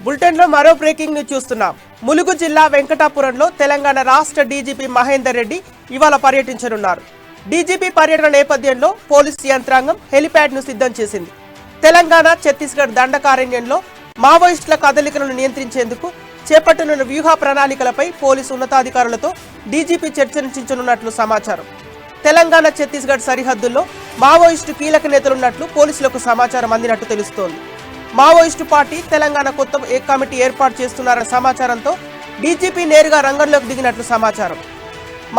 బులెటిన్లో మరో breaking news చూస్తున్నాం. ములుగు జిల్లా వెంకటాపురంలో తెలంగాణ రాష్ట్ర డీజీపీ మహేందర్ రెడ్డి ఇవాళ పర్యటించనున్నారు. డీజీపీ పర్యటన నేపథ్యంలో పోలీసు యంత్రాంగం హెలిప్యాడ్ ను సిద్ధం చేసింది. తెలంగాణ ఛత్తీస్గఢ్ దండకారణ్యంలో మావోయిస్టుల కదలికలను నియంత్రించేందుకు చేపట్టనున్న వ్యూహ ప్రణాళికలపై పోలీసు ఉన్నతాధికారులతో డీజీపీ చర్చించనున్నట్లు సమాచారం. తెలంగాణ ఛత్తీస్గఢ్ సరిహద్దుల్లో మావోయిస్టు కీలక నేతలున్నట్లు పోలీసులకు సమాచారం అందినట్టు తెలుస్తోంది. మావోయిస్టు పార్టీ తెలంగాణ కొత్త కమిటీ ఏర్పాటు చేస్తున్నారన్న సమాచారంతో డీజీపీ నేరుగా రంగంలోకి దిగినట్లు సమాచారం.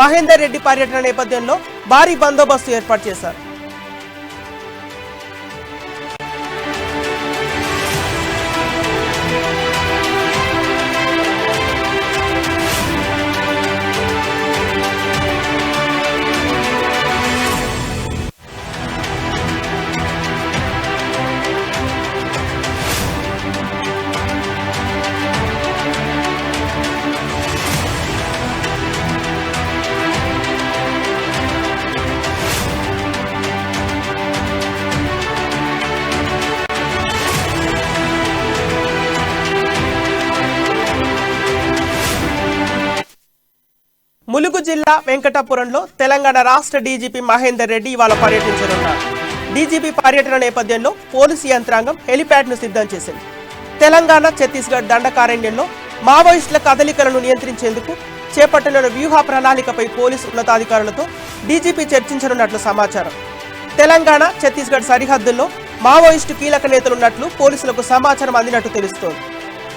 మహేందర్ రెడ్డి పర్యటన నేపథ్యంలో భారీ బందోబస్తు ఏర్పాటు చేశారు. ములుగు జిల్లా వెంకటాపురంలో తెలంగాణ రాష్ట్ర డీజీపీ మహేందర్ రెడ్డి ఇవాళ పర్యటించనున్నారు. డీజీపీ పర్యటన నేపథ్యంలో పోలీసు యంత్రాంగం హెలిప్యాడ్ ను సిద్ధం చేసింది. తెలంగాణ ఛత్తీస్గఢ్ దండకారణ్యంలో మావోయిస్టుల కదలికలను నియంత్రించేందుకు చేపట్టనున్న వ్యూహ ప్రణాళికపై పోలీసు ఉన్నతాధికారులతో డీజీపీ చర్చించనున్నట్లు సమాచారం. తెలంగాణ ఛత్తీస్గఢ్ సరిహద్దుల్లో మావోయిస్టు కీలక నేతలున్నట్లు పోలీసులకు సమాచారం అందినట్టు తెలుస్తోంది.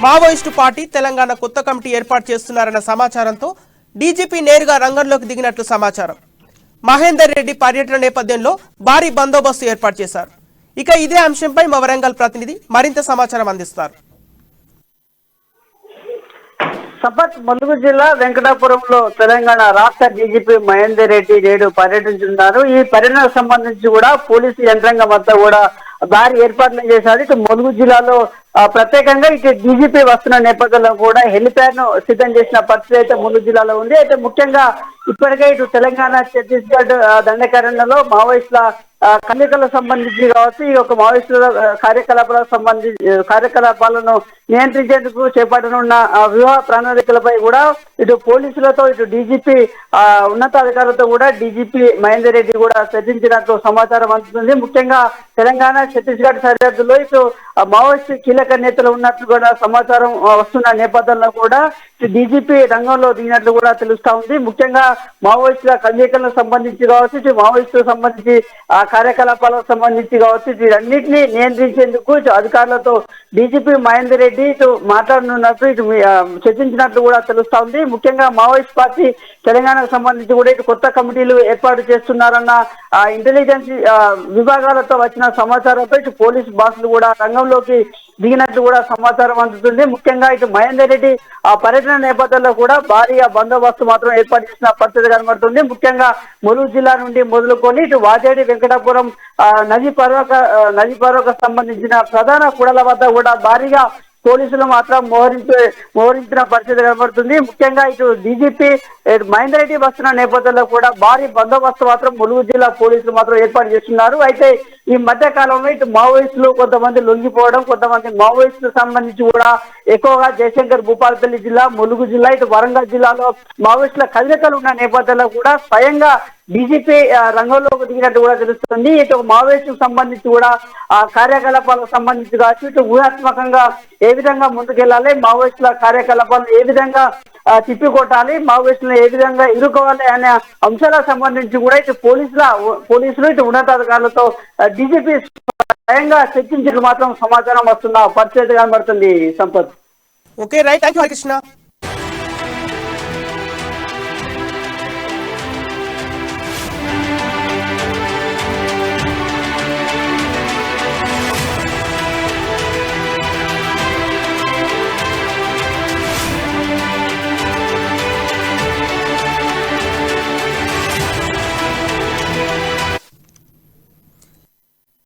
మావోయిస్టు పార్టీ తెలంగాణ కొత్త కమిటీ ఏర్పాటు చేస్తున్నారన్న సమాచారంతో డీజీపీ నేరుగా రంగంలోకి దిగినట్లు సమాచారం. మహేందర్ రెడ్డి పర్యటన నేపథ్యంలో భారీ బందోబస్తు ఏర్పాటు చేశారు. ఇక ఇదే అంశంపై మా వరంగల్ ప్రతినిధి మరింత సమాచారం అందిస్తారు. సంపత్, ములుగు జిల్లా వెంకటాపురంలో తెలంగాణ రాష్ట్ర డీజీపీ మహేందర్ రెడ్డి నేడు పర్యటించున్నారు. ఈ పర్యటనకు సంబంధించి కూడా పోలీసు యంత్రాంగం అంతా కూడా భారీ ఏర్పాట్లు చేశారు. ఇటు ములుగు జిల్లాలో ప్రత్యేకంగా ఇటు డీజీపీ వస్తున్న నేపథ్యంలో కూడా హెలిప్యాడ్ ను సిద్ధం చేసిన పరిస్థితి అయితే ములుగు జిల్లాలో ఉంది. అయితే ముఖ్యంగా ఇప్పటికే ఇటు తెలంగాణ ఛత్తీస్గఢ్ దండకారణ్యంలో మావోయిస్టుల కదలికలకు సంబంధించి కావచ్చు, ఈ యొక్క మావోయిస్టుల కార్యకలాపాలను నియంత్రించేందుకు చేపట్టనున్న వ్యూహ ప్రణాళికలపై కూడా ఇటు పోలీసులతో ఇటు డీజీపీ ఉన్నతాధికారులతో కూడా డీజీపీ మహేందర్ రెడ్డి కూడా చర్చించినట్లు సమాచారం అందుతుంది. ముఖ్యంగా తెలంగాణ ఛత్తీస్గఢ్ సరిహద్దులో ఇటు మావోయిస్టు కీలక నేతలు ఉన్నట్లు కూడా సమాచారం వస్తున్న నేపథ్యంలో కూడా డీజీపీ రంగంలో దిగినట్లు కూడా తెలుస్తా ఉంది. ముఖ్యంగా మావోయిస్టుల కదలికలకు సంబంధించి కావచ్చు, ఇటు మావోయిస్టులకు సంబంధించి కార్యకలాపాలకు సంబంధించి కావచ్చు, వీటన్నిటిని నియంత్రించేందుకు ఇటు అధికారులతో డీజీపీ మహేందర్ రెడ్డి ఇటు మాట్లాడనున్నట్టు ఇటు చర్చించినట్లు కూడా తెలుస్తా ఉంది. ముఖ్యంగా మావోయిస్ట్ పార్టీ తెలంగాణకు సంబంధించి కూడా ఇటు కొత్త కమిటీలు ఏర్పాటు చేస్తున్నారన్న ఇంటెలిజెన్స్ విభాగాలతో వచ్చిన సమాచారంతో ఇటు పోలీసు బాసులు కూడా రంగంలోకి దిగినట్లు కూడా సమాచారం అందుతుంది. ముఖ్యంగా ఇటు మహేందర్ రెడ్డి పర్యటన నేపథ్యంలో కూడా భారీగా బందోబస్తు మాత్రం ఏర్పాటు చేసిన పరిస్థితి కనబడుతుంది. ముఖ్యంగా ములుగు జిల్లా నుండి మొదలుకొని ఇటు వాజేడి వెంకటాపురం నదీ పర్వక సంబంధించిన ప్రధాన కూడల వద్ద కూడా భారీగా పోలీసులు మాత్రం మోహరించిన పరిస్థితి కనబడుతుంది. ముఖ్యంగా ఇటు డీజీపీ మహేందర్ రెడ్డి వస్తున్న నేపథ్యంలో కూడా భారీ బందోబస్తు మాత్రం ములుగు జిల్లా పోలీసులు మాత్రం ఏర్పాటు చేస్తున్నారు. అయితే ఈ మధ్య కాలంలో ఇటు మావోయిస్టులు కొంతమంది లొంగిపోవడం, కొంతమంది మావోయిస్టులకు సంబంధించి కూడా ఎక్కువగా జయశంకర్ భూపాలపల్లి జిల్లా, ములుగు జిల్లా, ఇటు వరంగల్ జిల్లాలో మావోయిస్టుల కదలికలు ఉన్న నేపథ్యంలో కూడా స్వయంగా డీజీపీ రంగంలోకి దిగినట్టు కూడా తెలుస్తుంది. ఇటు మావోయిస్టుకు సంబంధించి కూడా కార్యకలాపాలకు సంబంధించి కావచ్చు, ఇటు వ్యూహాత్మకంగా ఏ విధంగా ముందుకెళ్లాలి, మావోయిస్టుల కార్యకలాపాలను ఏ విధంగా తిప్పికొట్టాలి, మావోయిస్టులను ఏ విధంగా ఎదుర్కోవాలి అనే అంశాలకు సంబంధించి కూడా ఇటు పోలీసులు ఇటు ఉన్నతాధికారులతో డీజీపీ స్వయంగా చర్చించి మాత్రం సమాచారం వస్తున్న పరిస్థితి కనబడుతుంది. Sampath. Okay, right, thank you Harikrishna.